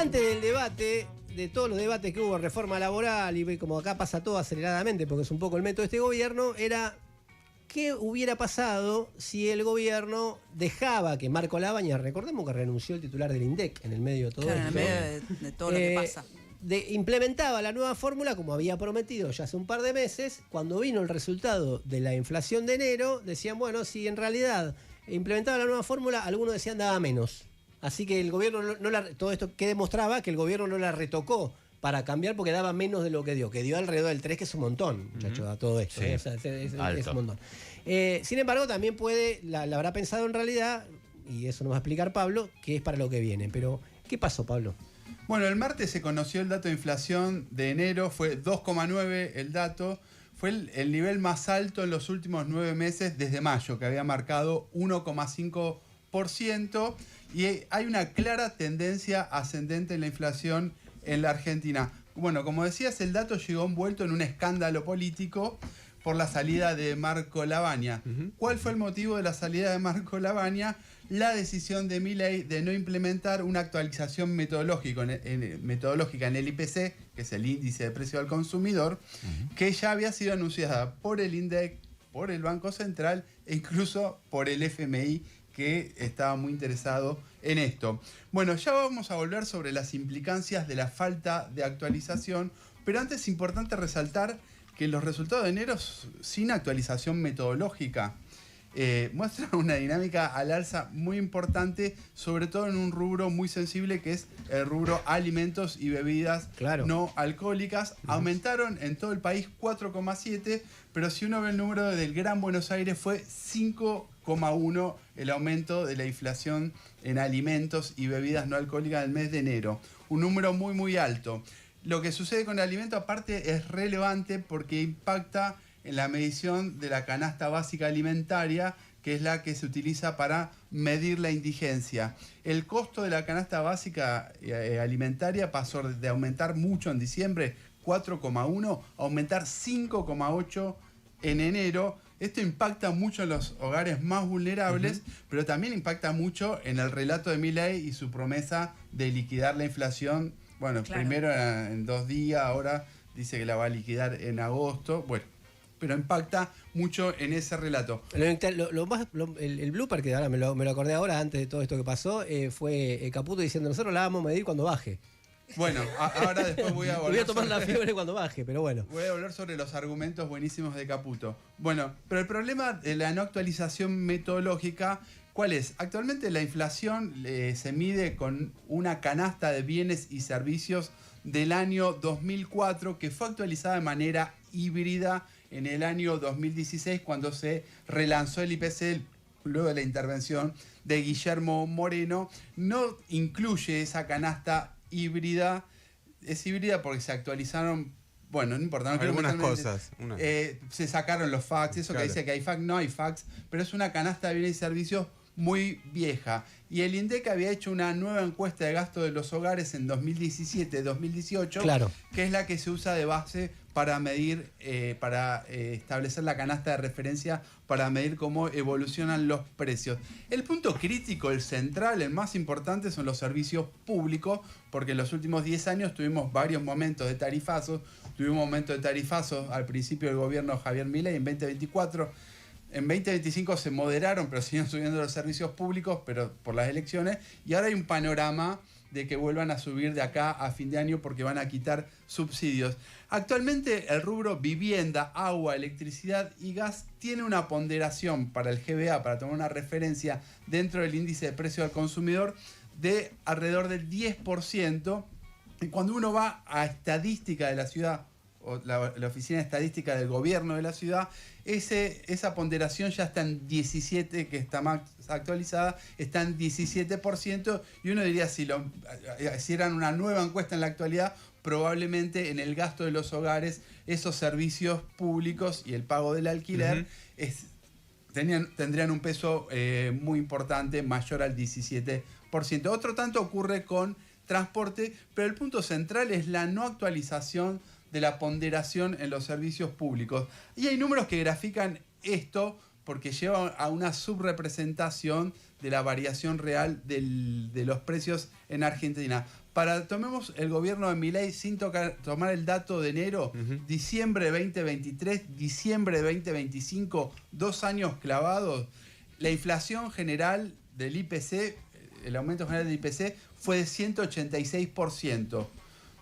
Antes del debate, de todos los debates que hubo, reforma laboral, y como acá pasa todo aceleradamente, porque es un poco el método de este gobierno, era qué hubiera pasado si el gobierno dejaba que Marco Labaña, recordemos que renunció el titular del INDEC en el medio de todo claro, esto, en el medio de todo lo que pasa. Implementaba la nueva fórmula como había prometido ya hace un par de meses. Cuando vino el resultado de la inflación de enero, decían, bueno, si en realidad implementaba la nueva fórmula, algunos decían daba menos. Así que el gobierno todo esto que demostraba que el gobierno no la retocó para cambiar porque daba menos de lo que dio alrededor del 3, que es un montón, muchachos, a todo esto. Sí. O sea, es un montón. Sin embargo, también la habrá pensado en realidad, y eso nos va a explicar Pablo, que es para lo que viene. Pero, ¿qué pasó, Pablo? Bueno, el martes se conoció el dato de inflación de enero, fue 2,9 el dato, fue el nivel más alto en los últimos 9 meses desde mayo, que había marcado 1,5%, y hay una clara tendencia ascendente en la inflación en la Argentina. Bueno, como decías, el dato llegó envuelto en un escándalo político por la salida de Marco Labaña. ¿Cuál fue el motivo de la salida de Marco Labaña? La decisión de Milei de no implementar una actualización metodológica en el IPC, que es el índice de precio al consumidor, que ya había sido anunciada por el INDEC, por el Banco Central e incluso por el FMI, que estaba muy interesado en esto. Bueno, ya vamos a volver sobre las implicancias de la falta de actualización, pero antes es importante resaltar que los resultados de enero sin actualización metodológica muestran una dinámica al alza muy importante, sobre todo en un rubro muy sensible que es el rubro alimentos y bebidas no alcohólicas. Aumentaron en todo el país 4,7, pero si uno ve el número del Gran Buenos Aires fue 5,1 el aumento de la inflación en alimentos y bebidas no alcohólicas del mes de enero. Un número muy muy alto. Lo que sucede con el alimento aparte es relevante porque impacta en la medición de la canasta básica alimentaria, que es la que se utiliza para medir la indigencia. El costo de la canasta básica alimentaria pasó de aumentar mucho en diciembre, 4,1, a aumentar 5,8 en enero. Esto impacta mucho en los hogares más vulnerables, pero también impacta mucho en el relato de Milei y su promesa de liquidar la inflación. Bueno, primero en 2 días, ahora dice que la va a liquidar en agosto. Bueno, pero impacta mucho en ese relato. El blooper, que ahora me lo acordé ahora, antes de todo esto que pasó, fue Caputo diciendo, nosotros la vamos a medir cuando baje. Bueno, ahora después voy a volver. Voy a tomar la fiebre cuando baje, pero bueno. Voy a hablar sobre los argumentos buenísimos de Caputo. Bueno, pero el problema de la no actualización metodológica, ¿cuál es? Actualmente la inflación se mide con una canasta de bienes y servicios del año 2004 que fue actualizada de manera híbrida en el año 2016 cuando se relanzó el IPC luego de la intervención de Guillermo Moreno. No incluye esa canasta híbrida, es híbrida porque se actualizaron, bueno, no importa, no algunas cosas. Se sacaron los facts, eso que dice que hay facts, no hay facts, pero es una canasta de bienes y servicios muy vieja. Y el INDEC había hecho una nueva encuesta de gasto de los hogares en 2017-2018, que es la que se usa de base para medir, establecer la canasta de referencia, para medir cómo evolucionan los precios. El punto crítico, el central, el más importante son los servicios públicos, porque en los últimos 10 años tuvimos varios momentos de tarifazos. Tuvimos un momento de tarifazos al principio del gobierno de Javier Milei en 2024. En 2025 se moderaron, pero siguen subiendo los servicios públicos, pero por las elecciones. Y ahora hay un panorama de que vuelvan a subir de acá a fin de año porque van a quitar subsidios. Actualmente el rubro vivienda, agua, electricidad y gas tiene una ponderación para el GBA, para tomar una referencia dentro del índice de precio al consumidor, de alrededor del 10%. Y cuando uno va a estadística de la ciudad, o la oficina de estadística del gobierno de la ciudad, esa ponderación ya está en 17, que está más actualizada, está en 17%, y uno diría, si hicieran una nueva encuesta en la actualidad, probablemente en el gasto de los hogares, esos servicios públicos y el pago del alquiler tendrían un peso muy importante, mayor al 17%. Otro tanto ocurre con transporte, pero el punto central es la no actualización de la ponderación en los servicios públicos. Y hay números que grafican esto porque llevan a una subrepresentación de la variación real de los precios en Argentina. Tomemos el gobierno de Milei sin tomar el dato de enero, diciembre de 2023, diciembre de 2025, 2 años clavados, la inflación general del IPC, el aumento general del IPC fue de 186%,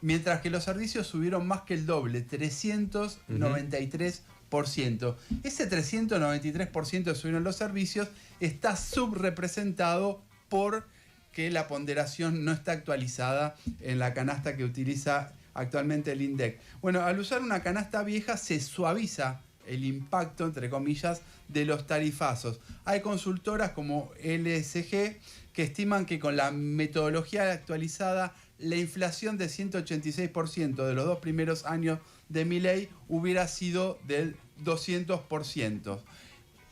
mientras que los servicios subieron más que el doble, 393%. Ese 393% que subieron los servicios está subrepresentado por que la ponderación no está actualizada en la canasta que utiliza actualmente el INDEC. Bueno, al usar una canasta vieja se suaviza el impacto, entre comillas, de los tarifazos. Hay consultoras como LSG que estiman que con la metodología actualizada la inflación de 186% de los 2 primeros años de Milei hubiera sido del 200%.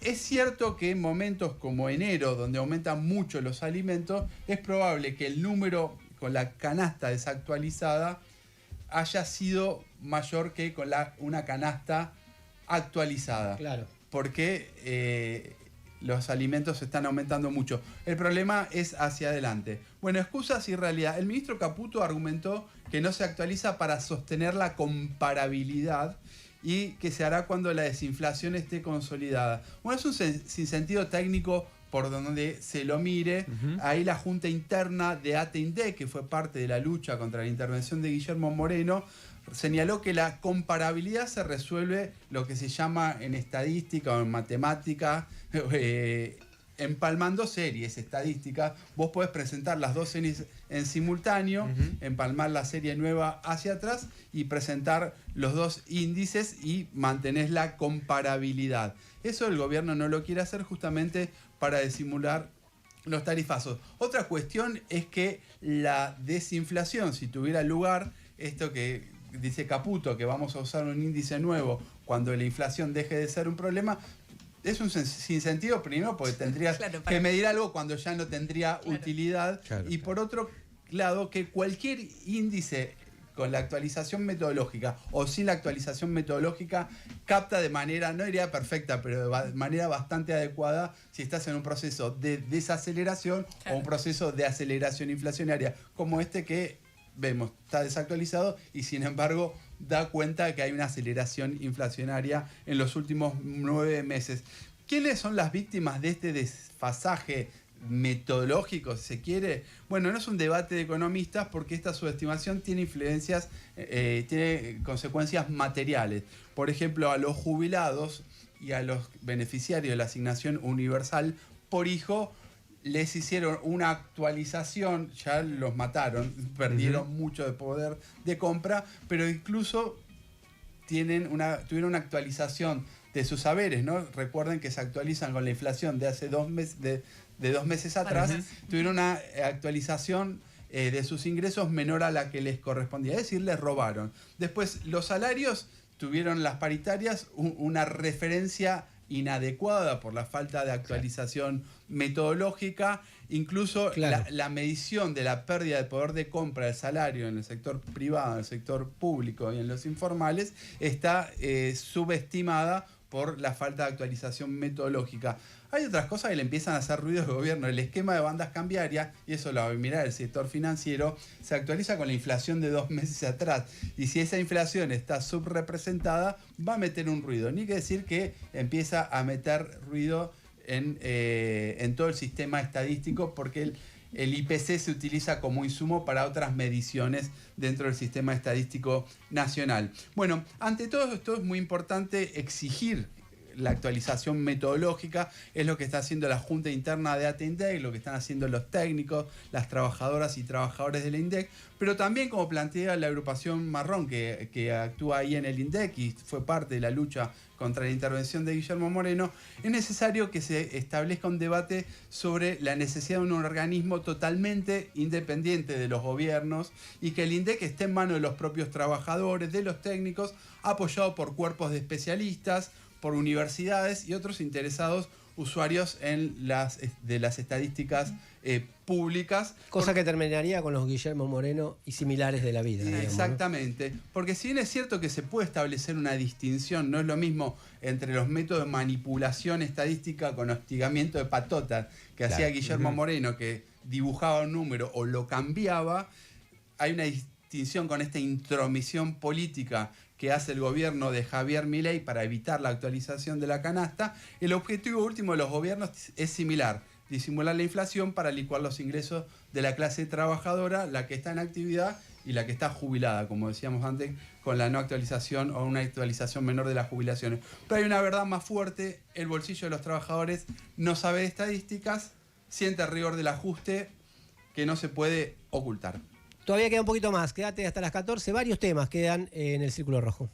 Es cierto que en momentos como enero, donde aumentan mucho los alimentos, es probable que el número con la canasta desactualizada haya sido mayor que con una canasta actualizada. Claro. Porque los alimentos están aumentando mucho. El problema es hacia adelante. Bueno, excusas y realidad. El ministro Caputo argumentó que no se actualiza para sostener la comparabilidad y que se hará cuando la desinflación esté consolidada. Bueno, es un sinsentido técnico por donde se lo mire. Ahí la Junta Interna de ATE-INDEC, que fue parte de la lucha contra la intervención de Guillermo Moreno, señaló que la comparabilidad se resuelve lo que se llama en estadística o en matemática, empalmando series estadísticas. Vos podés presentar las dos series en simultáneo, empalmar la serie nueva hacia atrás y presentar los dos índices y mantenés la comparabilidad. Eso el gobierno no lo quiere hacer justamente para disimular los tarifazos. Otra cuestión es que la desinflación, si tuviera lugar, esto que dice Caputo, que vamos a usar un índice nuevo cuando la inflación deje de ser un problema, es un sinsentido, primero porque tendrías que medir algo cuando ya no tendría utilidad, y por otro lado que cualquier índice con la actualización metodológica o sin la actualización metodológica capta de manera, no diría perfecta, pero de manera bastante adecuada si estás en un proceso de desaceleración o un proceso de aceleración inflacionaria, como este que vemos, está desactualizado y sin embargo da cuenta de que hay una aceleración inflacionaria en los últimos 9 meses. ¿Quiénes son las víctimas de este desfasaje metodológico, si se quiere? Bueno, no es un debate de economistas porque esta subestimación tiene influencias, tiene consecuencias materiales. Por ejemplo, a los jubilados y a los beneficiarios de la asignación universal por hijo les hicieron una actualización, ya los mataron, perdieron mucho de poder de compra, pero incluso tuvieron una actualización de sus saberes, ¿no? Recuerden que se actualizan con la inflación de hace 2 meses, de 2 meses atrás, tuvieron una actualización de sus ingresos menor a la que les correspondía, es decir, les robaron. Después, los salarios tuvieron las paritarias una referencia inadecuada por la falta de actualización metodológica, incluso la medición de la pérdida de poder de compra del salario en el sector privado, en el sector público y en los informales está subestimada por la falta de actualización metodológica. Hay otras cosas que le empiezan a hacer ruido al gobierno. El esquema de bandas cambiarias, y eso lo va a mirar el sector financiero, se actualiza con la inflación de 2 meses atrás. Y si esa inflación está subrepresentada, va a meter un ruido. Ni que decir que empieza a meter ruido en todo el sistema estadístico, porque el IPC se utiliza como insumo para otras mediciones dentro del sistema estadístico nacional. Bueno, ante todo esto es muy importante exigir la actualización metodológica, es lo que está haciendo la Junta Interna de ATE-INDEC, lo que están haciendo los técnicos, las trabajadoras y trabajadores del INDEC, pero también, como plantea la agrupación Marrón, que actúa ahí en el INDEC y fue parte de la lucha contra la intervención de Guillermo Moreno, es necesario que se establezca un debate sobre la necesidad de un organismo totalmente independiente de los gobiernos y que el INDEC esté en manos de los propios trabajadores, de los técnicos, apoyado por cuerpos de especialistas, por universidades y otros interesados usuarios de las estadísticas públicas. Cosa que terminaría con los Guillermo Moreno y similares de la vida. Digamos, exactamente, ¿no? Porque si bien es cierto que se puede establecer una distinción, no es lo mismo entre los métodos de manipulación estadística con hostigamiento de patotas que hacía Guillermo Moreno, que dibujaba un número o lo cambiaba, hay una distinción con esta intromisión política que hace el gobierno de Javier Milei para evitar la actualización de la canasta. El objetivo último de los gobiernos es similar: disimular la inflación para licuar los ingresos de la clase trabajadora, la que está en actividad y la que está jubilada, como decíamos antes, con la no actualización o una actualización menor de las jubilaciones. Pero hay una verdad más fuerte: el bolsillo de los trabajadores no sabe de estadísticas, siente el rigor del ajuste que no se puede ocultar. Todavía queda un poquito más, quédate hasta las 14, varios temas quedan en el Círculo Rojo.